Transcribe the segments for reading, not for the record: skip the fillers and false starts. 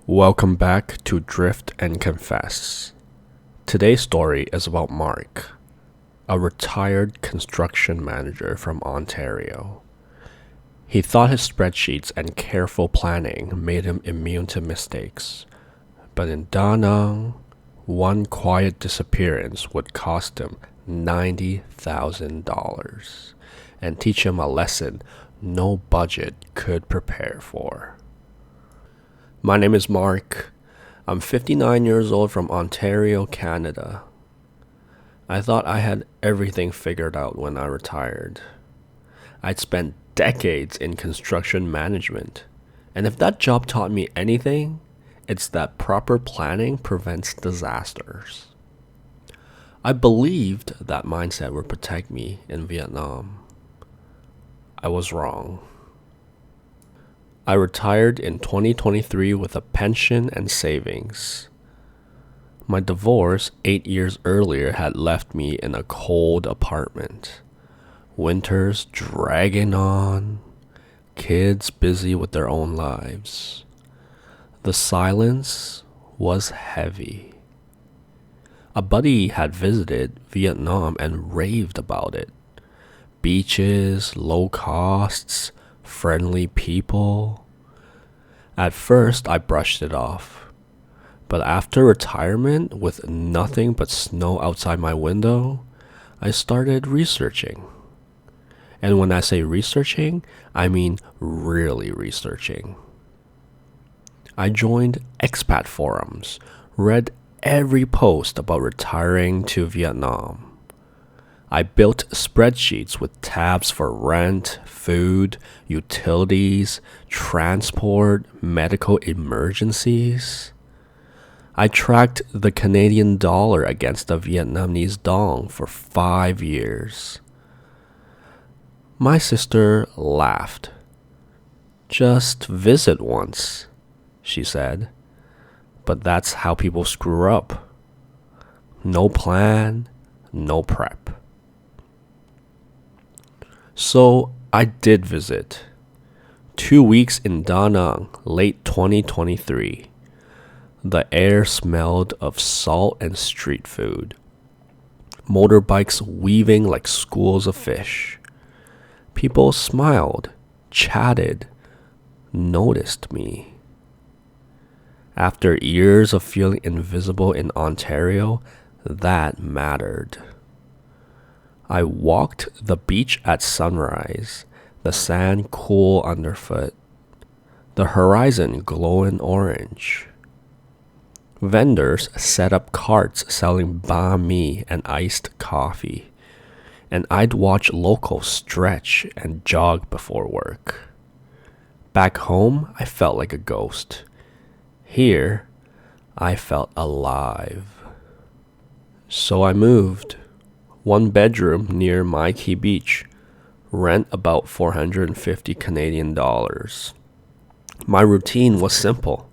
Welcome back to Drift and Confess. Today's story is about Mark, a retired construction manager from Ontario. He thought his spreadsheets and careful planning made him immune to mistakes, but in Da Nang, one quiet disappearance would cost him $90,000 and teach him a lesson no budget could prepare for. My name is Mark. I'm 59 years old from Ontario, Canada. I thought I had everything figured out when I retired. I'd spent decades in construction management, and if that job taught me anything, it's that proper planning prevents disasters. I believed that mindset would protect me in Vietnam. I was wrong. I retired in 2023 with a pension and savings. My divorce 8 years earlier had left me in a cold apartment. Winters dragging on, kids busy with their own lives. The silence was heavy. A buddy had visited Vietnam and raved about it. Beaches, low costs, friendly people. At first, I brushed it off. But after retirement, with nothing but snow outside my window, I started researching. And when I say researching, I mean really researching. I joined Expat forums, read every post about retiring to Vietnam. I built spreadsheets with tabs for rent, food, utilities, transport, medical emergencies. I tracked the Canadian dollar against the Vietnamese dong for 5 years. My sister laughed. "Just visit once," she said. But that's how people screw up. No plan, no prep. So I did visit. 2 weeks in Da Nang, late 2023. The air smelled of salt and street food. Motorbikes weaving like schools of fish. People smiled, chatted, noticed me. After years of feeling invisible in Ontario, that mattered. I walked the beach at sunrise, the sand cool underfoot, the horizon glowing orange. Vendors set up carts selling banh mi and iced coffee, and I'd watch locals stretch and jog before work. Back home, I felt like a ghost. Here, I felt alive. So I moved. 1 bedroom near Mai Beach, rent about 450 Canadian dollars. My routine was simple.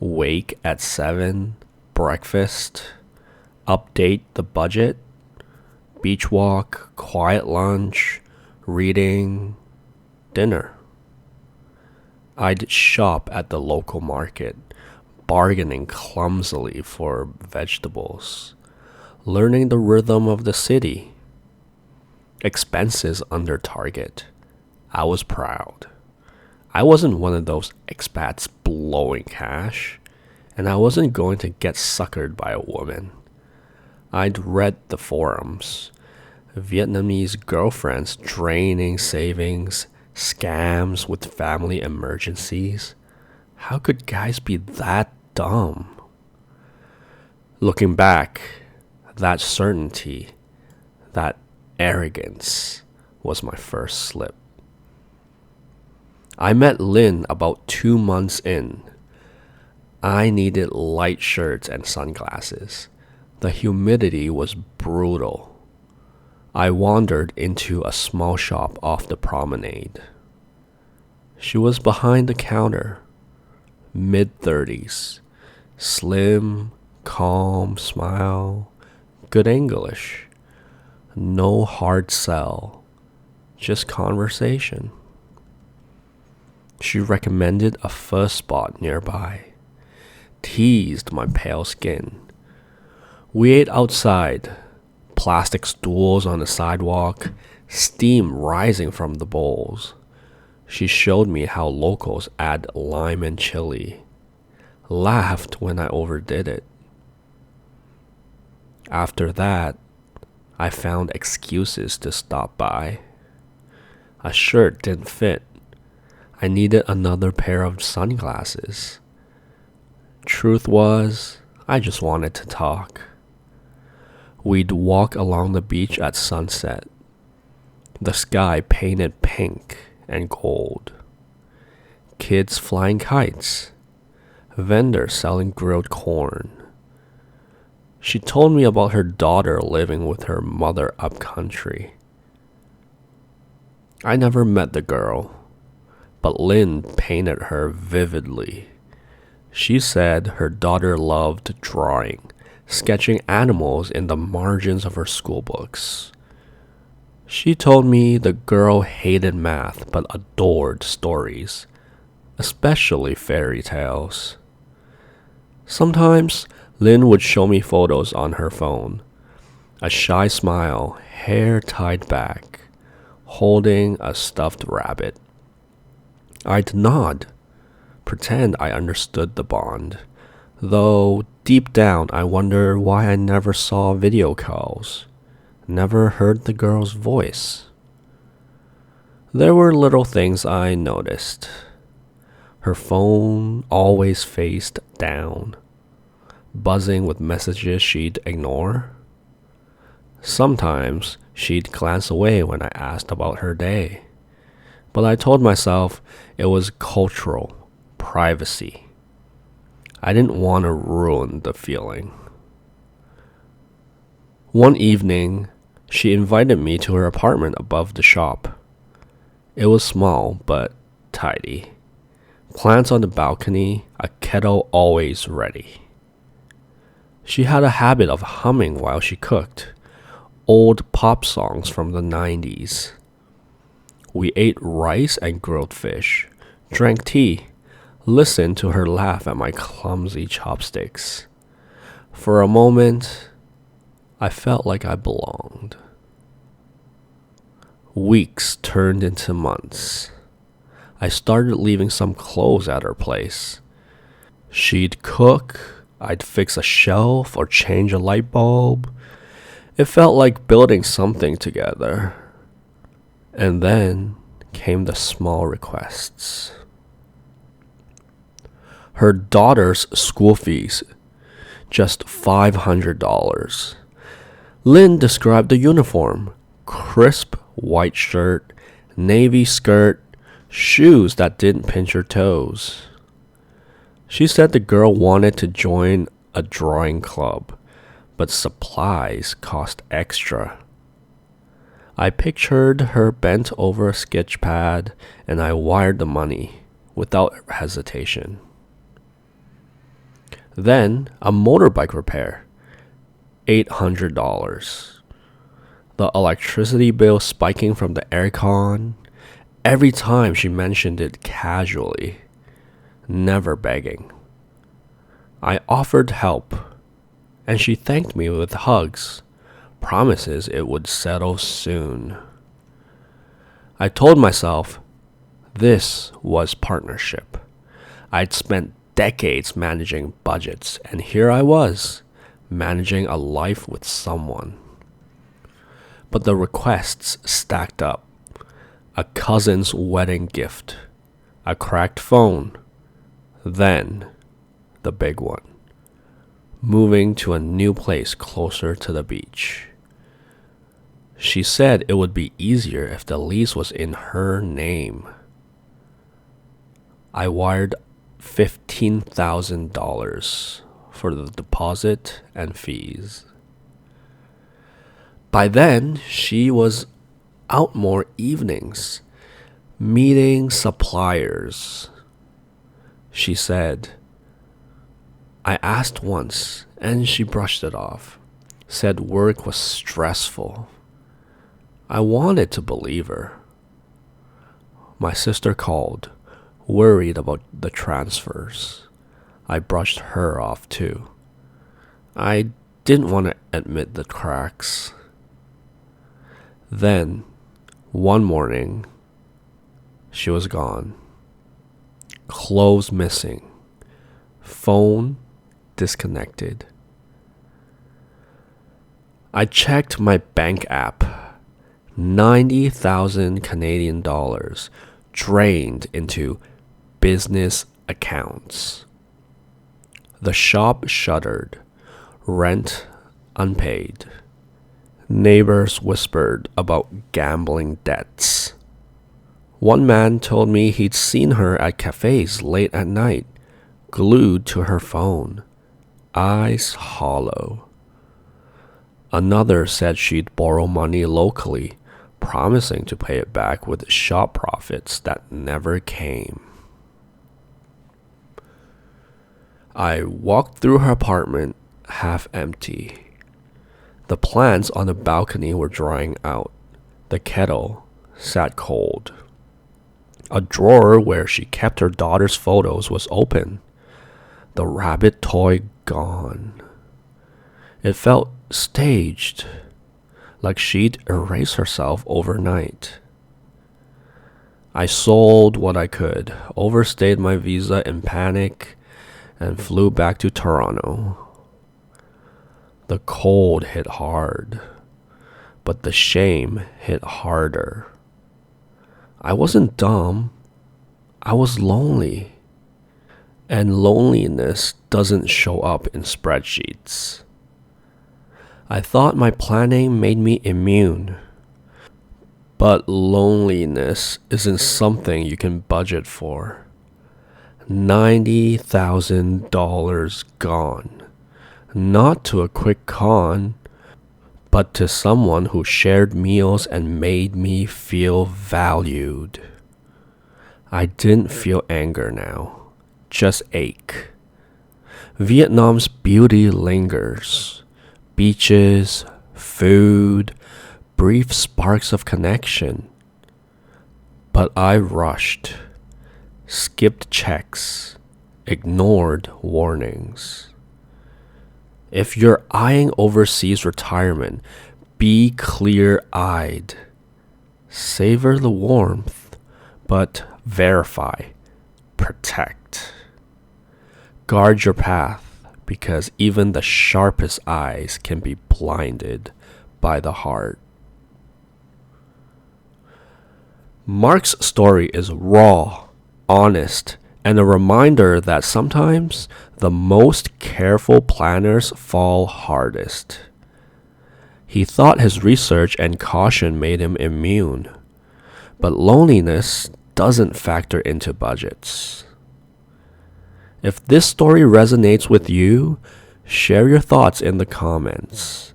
Wake at 7, breakfast, update the budget, beach walk, quiet lunch, reading, dinner. I'd shop at the local market, bargaining clumsily for vegetables. Learning the rhythm of the city. Expenses under target. I was proud. I wasn't one of those expats blowing cash, and I wasn't going to get suckered by a woman. I'd read the forums. Vietnamese girlfriends draining savings, scams with family emergencies. How could guys be that dumb? Looking back, that certainty, that arrogance was my first slip. I met Lynn about 2 months in. I needed light shirts and sunglasses. The humidity was brutal. I wandered into a small shop off the promenade. She was behind the counter, mid-30s, slim, calm smile. Good English. No hard sell. Just conversation. She recommended a pho spot nearby. teased my pale skin. We ate outside, plastic stools on the sidewalk, steam rising from the bowls. She showed me how locals add lime and chili, laughed when I overdid it. After that, I found excuses to stop by. A shirt didn't fit. I needed another pair of sunglasses. Truth was, I just wanted to talk. We'd walk along the beach at sunset, the sky painted pink and gold. Kids flying kites, vendors selling grilled corn. She told me about her daughter living with her mother up country. I never met the girl, but Lynn painted her vividly. She said her daughter loved drawing, sketching animals in the margins of her school books. She told me the girl hated math but adored stories, especially fairy tales. Sometimes Lynn would show me photos on her phone, a shy smile, hair tied back, holding a stuffed rabbit. I'd nod, pretend I understood the bond, though deep down I wonder why I never saw video calls, never heard the girl's voice. There were little things I noticed. Her phone always faced down, buzzing with messages she'd ignore. Sometimes she'd glance away when I asked about her day, but I told myself it was cultural privacy. I didn't want to ruin the feeling. One evening, she invited me to her apartment above the shop. It was small but tidy. Plants on the balcony, a kettle always ready. She had a habit of humming while she cooked, old pop songs from the 90s. We ate rice and grilled fish, drank tea, listened to her laugh at my clumsy chopsticks. For a moment, I felt like I belonged. Weeks turned into months. I started leaving some clothes at her place. She'd cook, I'd fix a shelf or change a light bulb. It felt like building something together. And then came the small requests. Her daughter's school fees, just $500. Lynn described the uniform: crisp white shirt, navy skirt, shoes that didn't pinch her toes. She said the girl wanted to join a drawing club, but supplies cost extra. I pictured her bent over a sketch pad, and I wired the money without hesitation. Then a motorbike repair, $800. The electricity bill spiking from the aircon. Every time she mentioned it casually, never begging. I offered help, and she thanked me with hugs, promises it would settle soon. I told myself this was partnership. I'd spent decades managing budgets, and here I was, managing a life with someone. But the requests stacked up. A cousin's wedding gift, a cracked phone, then the big one: moving to a new place closer to the beach. She said it would be easier if the lease was in her name. I wired $15,000 for the deposit and fees. By then, she was out more evenings, meeting suppliers. She said, I asked once, and she brushed it off, said work was stressful. I wanted to believe her. My sister called, worried about the transfers. I brushed her off too. I didn't want to admit the cracks. Then, one morning, she was gone. Clothes missing. Phone disconnected. I checked my bank app. 90,000 Canadian dollars drained into business accounts. The shop shuttered. Rent unpaid. Neighbors whispered about gambling debts. One man told me he'd seen her at cafes late at night, glued to her phone, eyes hollow. Another said she'd borrow money locally, promising to pay it back with shop profits that never came. I walked through her apartment, half empty. The plants on the balcony were drying out. The kettle sat cold. A drawer where she kept her daughter's photos was open. The rabbit toy gone. It felt staged, like she'd erased herself overnight. I sold what I could, overstayed my visa in panic, and flew back to Toronto. The cold hit hard, but the shame hit harder. I wasn't dumb. I was lonely. And loneliness doesn't show up in spreadsheets. I thought my planning made me immune. But loneliness isn't something you can budget for. $90,000 gone. Not to a quick con, but to someone who shared meals and made me feel valued. I didn't feel anger now, just ache. Vietnam's beauty lingers. Beaches, food, brief sparks of connection. But I rushed, skipped checks, ignored warnings. If you're eyeing overseas retirement, be clear-eyed. Savor the warmth, but verify, protect. Guard your path, because even the sharpest eyes can be blinded by the heart. Mark's story is raw, honest, and a reminder that sometimes the most careful planners fall hardest. He thought his research and caution made him immune, but loneliness doesn't factor into budgets. If this story resonates with you, share your thoughts in the comments.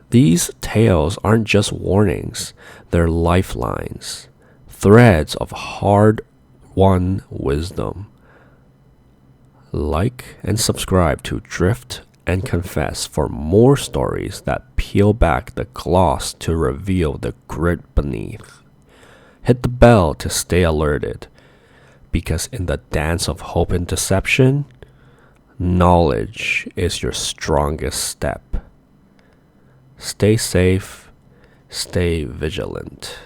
These tales aren't just warnings, they're lifelines, threads of hard-won wisdom. Like and subscribe to Drift and Confess for more stories that peel back the gloss to reveal the grit beneath. Hit the bell to stay alerted, because in the dance of hope and deception, knowledge is your strongest step. Stay safe, stay vigilant.